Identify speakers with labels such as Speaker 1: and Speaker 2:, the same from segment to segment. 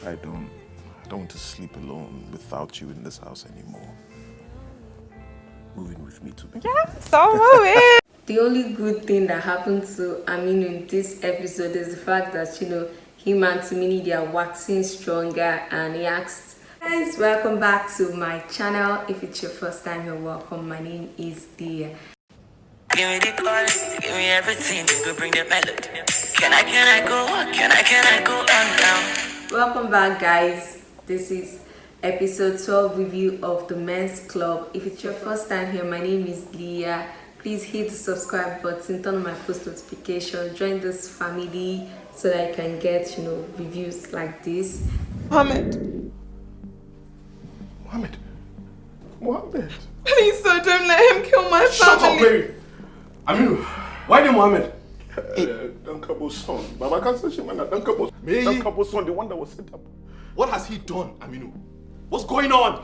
Speaker 1: I don't want to sleep alone without you in this house anymore. Moving with me to be.
Speaker 2: Yeah, so moving. The only good thing that happened to Aminu in this episode is the fact that, him and Timini, they are waxing stronger, and he asked, guys, welcome back to my channel. If it's your first time here, welcome. My name is Dia.
Speaker 3: Give me the call, give me everything, you could bring the melody. Can I go on now?
Speaker 2: Welcome back, guys. This is episode 12 review of the Men's Club. If it's your first time here, my name is Leah. Please hit the subscribe button, turn on my post notification, join this family so that I can get, reviews like this.
Speaker 1: Mohammed,
Speaker 4: Please, sir, don't let him kill my family.
Speaker 5: Shut up, baby. Aminu, why the Mohammed?
Speaker 1: Dankabo's son. Baba can't say man. Dankabo's son, the one that was set up.
Speaker 5: What has he done, Aminu? What's going on?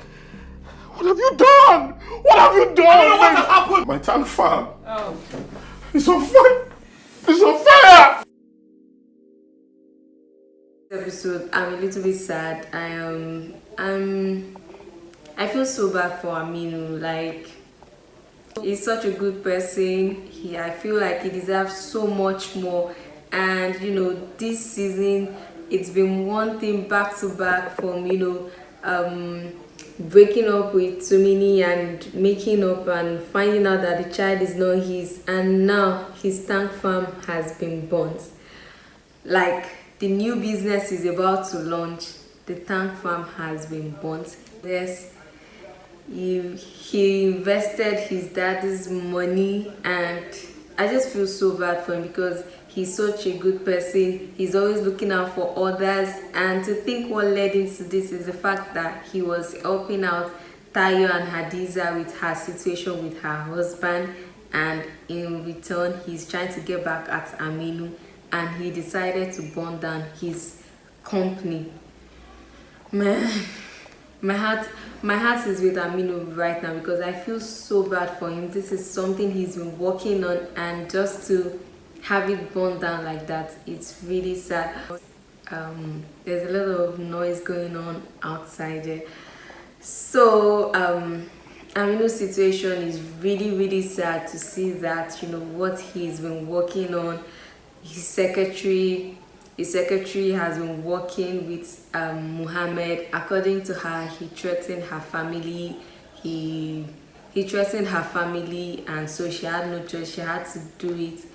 Speaker 1: What have you done? What have you done?
Speaker 5: Aminu, what has happened?
Speaker 1: My tank farm.
Speaker 4: Oh.
Speaker 1: It's on fire. It's on fire.
Speaker 2: This episode, I'm a little bit sad. I feel so bad for Aminu. Like, he's such a good person. I feel like he deserves so much more. And this season, it's been one thing back to back from breaking up with Tumini and making up and finding out that the child is not his, and now his tank farm has been burnt. Like, the new business is about to launch, the tank farm has been burnt. Yes, he invested his daddy's money, and I just feel so bad for him because he's such a good person. He's always looking out for others, and to think what led him to this is the fact that he was helping out Tayo and Hadiza with her situation with her husband, and in return he's trying to get back at Aminu, and he decided to burn down his company. Man, my heart is with Aminu right now because I feel so bad for him. This is something he's been working on, and just to have it burned down like that, it's really sad. There's a lot of noise going on outside there. So Aminu's situation is really sad to see that what he's been working on. His secretary has been working with Muhammad. According to her, he threatened her family. He threatened her family, and so she had no choice. She had to do it.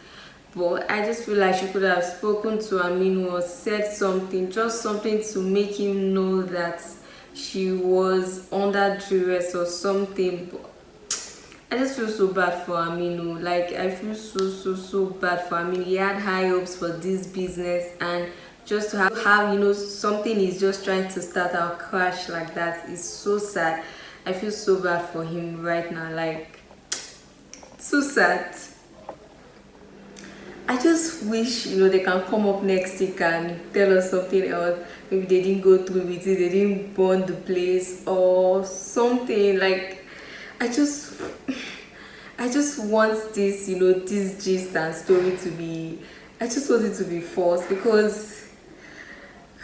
Speaker 2: But I just feel like she could have spoken to Aminu or said something, just something to make him know that she was under duress or something. But I just feel so bad for Aminu. Like, I feel so bad for Aminu. He had high hopes for this business, and just to have something he's just trying to start out crash like that is so sad. I feel so bad for him right now. Like, so sad. I just wish they can come up next week and tell us something else. Maybe they didn't go through with it, they didn't burn the place or something. Like, I just want this, this gist and story to be, I just want it to be false because,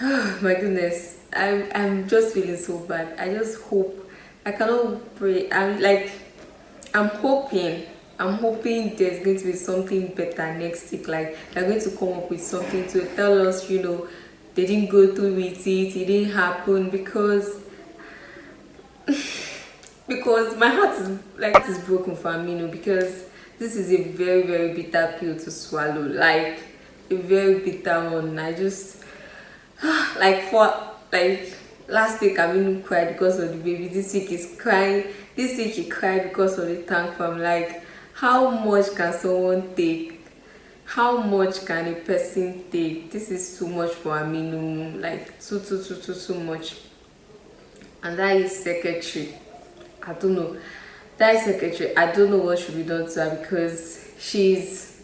Speaker 2: oh my goodness, I'm just feeling so bad. I just hope, I cannot pray. I'm hoping there's going to be something better next week. Like, they're going to come up with something to tell us, they didn't go through with it didn't happen, because my heart is broken for Aminu, because this is a very bitter pill to swallow. Like, a very bitter one. I just last week Aminu cried because of the baby. This week he's crying. This week he cried because of the tank farm. Like, how much can someone take? How much can a person take? This is too much for Aminu. Like, too much. And that is secretary. I don't know. That is secretary. I don't know what should be done to her, because she's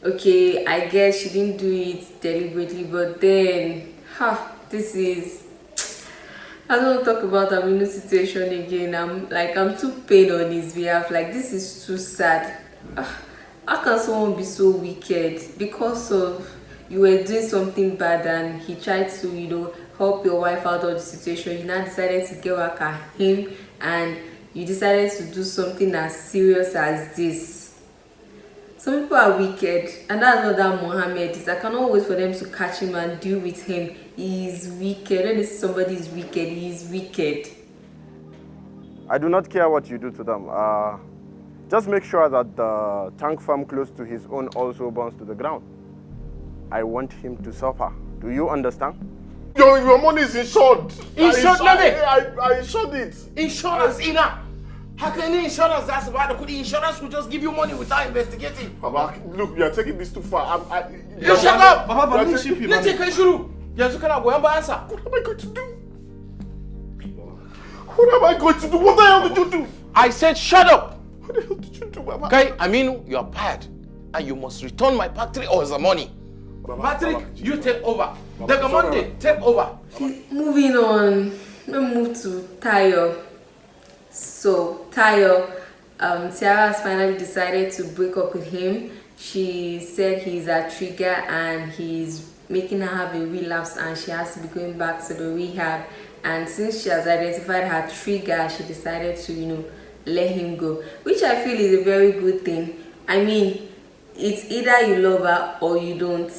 Speaker 2: okay. I guess she didn't do it deliberately, but then, this is. I don't want to talk about Aminu's situation again. I'm too pained on his behalf. Like, this is too sad. How can someone be so wicked because of you were doing something bad and he tried to, help your wife out of the situation. You now decided to get back at him and you decided to do something as serious as this. Some people are wicked, and that's what that Mohammed is. I cannot wait for them to catch him and deal with him. He is wicked. When somebody is wicked, he is wicked.
Speaker 5: I do not care what you do to them. Just make sure that the tank farm close to his own also burns to the ground. I want him to suffer. Do you understand?
Speaker 1: Your money is insured.
Speaker 5: Insured,
Speaker 1: I insured it.
Speaker 5: Insurance, Ina. How can any insurance that's about the insurance will just give you money without investigating?
Speaker 1: Baba, look, you are taking this too far.
Speaker 5: You shut up!
Speaker 1: Baba, let's ship him.
Speaker 5: Let's take a shuru. Yes, can I go and answer?
Speaker 1: What am I going to do? What am I going to do? What the hell did you do?
Speaker 5: I said shut up!
Speaker 1: What the hell did you do, Baba?
Speaker 5: Okay, Aminu, you are bad. And you must return my factory or the money. Patrick, you take over. Monday, take over.
Speaker 2: Moving on, let's move to Tayo. So Tayo, Tiara has finally decided to break up with him. She said he's a trigger and he's making her have a relapse and she has to be going back to the rehab. And since she has identified her trigger, she decided to, let him go, which I feel is a very good thing. I mean, it's either you love her or you don't.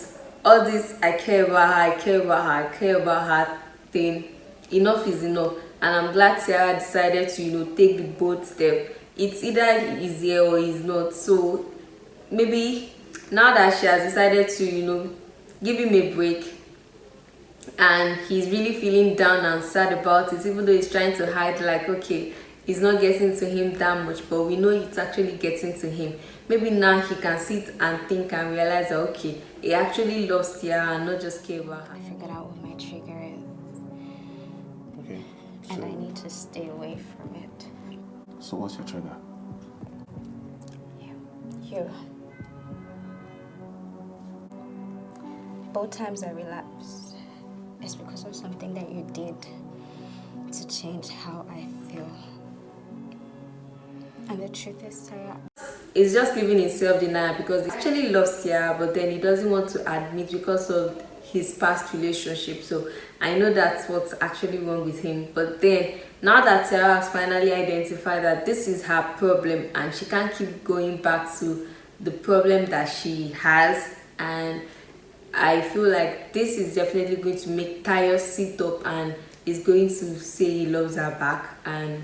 Speaker 2: All this I care about her, I care about her, I care about her thing, enough is enough. And I'm glad Tiara decided to, take the bold step. It's either he's here or he's not. So maybe now that she has decided to, give him a break, and he's really feeling down and sad about it, even though he's trying to hide, like, okay, it's not getting to him that much, but we know it's actually getting to him. Maybe now he can sit and think and realize that, okay, he actually loves Tiara and not just care about her.
Speaker 6: I figured out what my trigger is.
Speaker 1: Okay.
Speaker 6: And I need to stay away from it.
Speaker 1: So what's your trigger?
Speaker 6: You. Both times I relapsed, it's because of something that you did to change how I feel. And the truth is, Tiara,
Speaker 2: he's just living in self-denial because he actually loves Tiara, but then he doesn't want to admit because of his past relationship. So I know that's what's actually wrong with him. But then now that Tiara has finally identified that this is her problem and she can't keep going back to the problem that she has, and I feel like this is definitely going to make Tayo sit up and is going to say he loves her back. And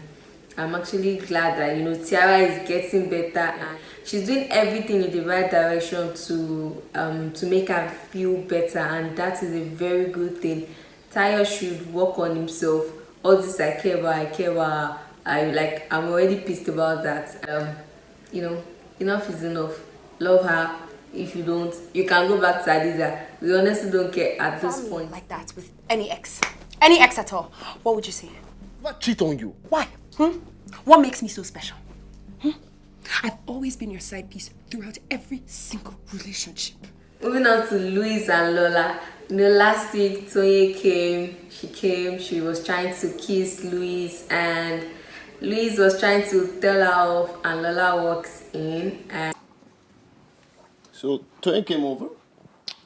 Speaker 2: I'm actually glad that Tiara is getting better and she's doing everything in the right direction to make her feel better, and that is a very good thing. Tayo should work on himself. All this I care about, I'm already pissed about that. Enough is enough. Love her. If you don't, you can go back to Adiza. We honestly don't care at this point.
Speaker 7: Like that with any ex at all, what would you say?
Speaker 5: What cheat on you?
Speaker 7: Why? What makes me so special? I've always been your side piece throughout every single relationship.
Speaker 2: Moving on to Louise and Lola. Last week Tonye came, she was trying to kiss Louise and Louise was trying to tell her off, and Lola walks in and
Speaker 1: So Tonye came over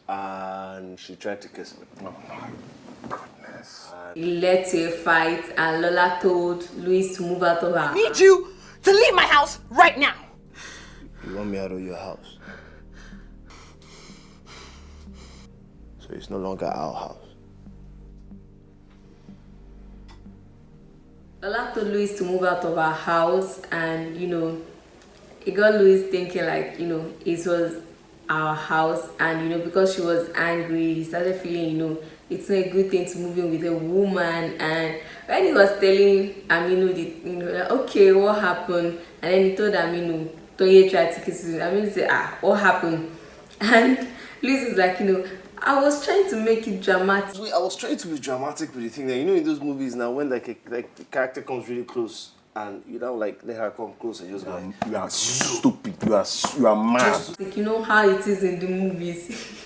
Speaker 1: and she tried to kiss me. Oh my goodness.
Speaker 2: it led to a fight, and Lola told Louise to move out of her.
Speaker 7: I need you to leave my house right now.
Speaker 1: You want me out of your house? So it's no longer our house.
Speaker 2: Lola told Louise to move out of her house, and it got Louise thinking like, it was our house, and because she was angry, he started feeling, it's not a good thing to move in with a woman. And when he was telling Aminu, okay, what happened? And then he told Aminu, Tonye tried to kiss him. Aminu said, what happened? And Louise was like, I was trying to make it dramatic.
Speaker 8: I was trying to be dramatic with the thing that, in those movies now, when the character comes really close and let her come close and just go like,
Speaker 1: You are stupid. You are mad.
Speaker 2: You know how it is in the movies.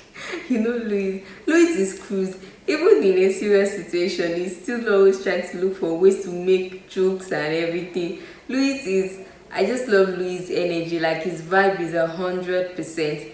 Speaker 2: Louise is cruise. Even in a serious situation, he's still always trying to look for ways to make jokes and everything. I just love Louis' energy. Like, his vibe is 100%.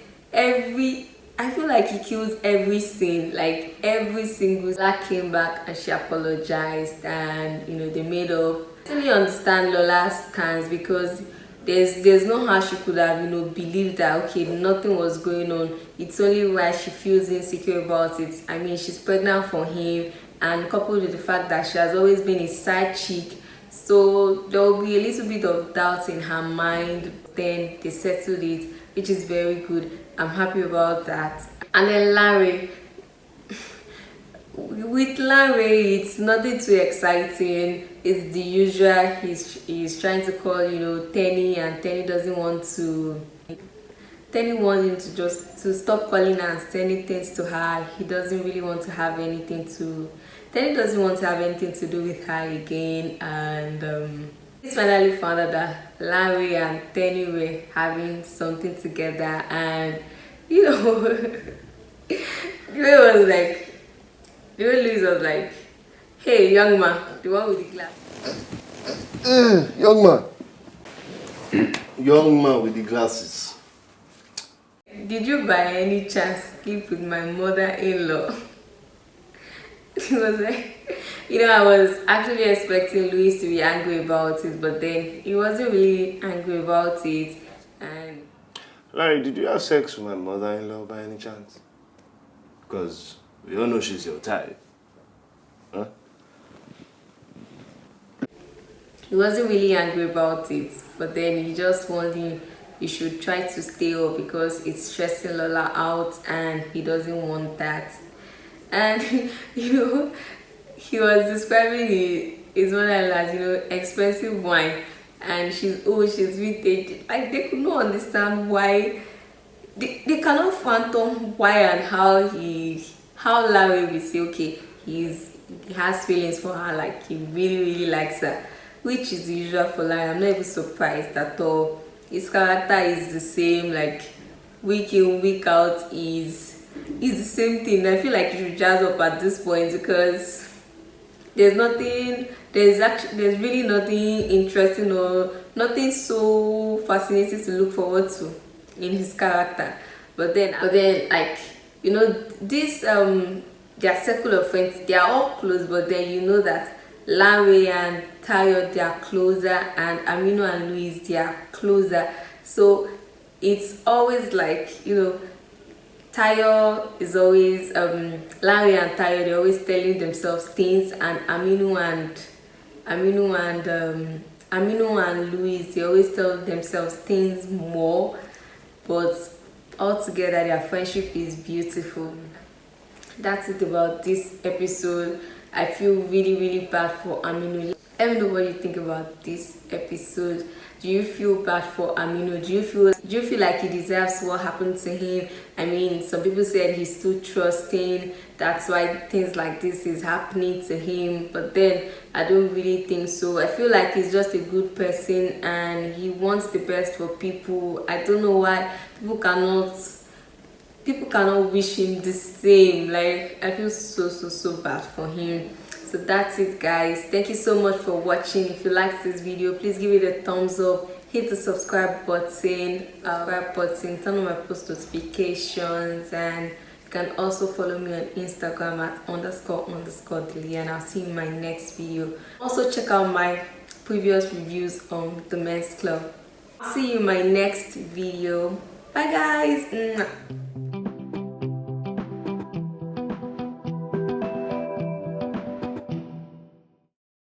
Speaker 2: I feel like he kills every scene, like every single. Lola came back and she apologized, and you know they made up. I really understand Lola's stance because there's no how she could have believed that okay nothing was going on. It's only why she feels insecure about it. I mean she's pregnant for him, and coupled with the fact that she has always been his side chick, so there will be a little bit of doubt in her mind. Then they settled it, which is very good. I'm happy about that. And then Larry, with Larry, it's nothing too exciting. It's the usual. He's trying to call Tenny, and Tenny doesn't want to. Tenny wants him to stop calling her and sending things to her. He doesn't really want to have anything to. Tenny doesn't want to have anything to do with her again, and he finally found out that Larry and Tenny were having something together, and the way Louise was like, hey young man, the one with the glass.
Speaker 8: Young man. Young man with the glasses.
Speaker 2: Did you by any chance sleep with my mother-in-law? He was like, I was actually expecting Louise to be angry about it, but then he wasn't really angry about it. And
Speaker 8: Larry, did you have sex with my mother-in-law by any chance? Because we all know she's your type. Huh?
Speaker 2: he wasn't really angry about it, but then he just wanted him, you should try to stay up because it's stressing Lola out and he doesn't want that. And he was describing his mother-in-law as expensive wine, and she's vintage. Like they could not understand why they cannot fathom why and how Larry will say okay he has feelings for her, like he really likes her, which is usual for Larry. I'm not even surprised at all. His character is the same, like week in week out is the same thing. I feel like you should jazz up at this point because there's really nothing interesting or nothing so fascinating to look forward to in his character. But then like this their circle of friends, they are all close, but then that Larry and Tayo, they are closer, and Aminu and Louise, they are closer. So it's always like Tayo is always Larry and Tayo, they're always telling themselves things, and Aminu and Louise, they always tell themselves things more, but altogether their friendship is beautiful. That's it about this episode. I feel really bad for Aminu. Let me know what you think about this episode. Do you feel bad for Aminu? Do you feel like he deserves what happened to him? I mean, some people said he's too trusting, that's why things like this is happening to him, but then I don't really think so. I feel like he's just a good person and he wants the best for people. I don't know why people cannot wish him the same. Like, I feel so bad for him. So that's it, guys. Thank you so much for watching. If you liked this video, please give it a thumbs up, hit the subscribe button, turn on my post notifications, and you can also follow me on Instagram at __Delia, and I'll see you in my next video. Also check out my previous reviews on the men's club. See you in my next video. Bye guys.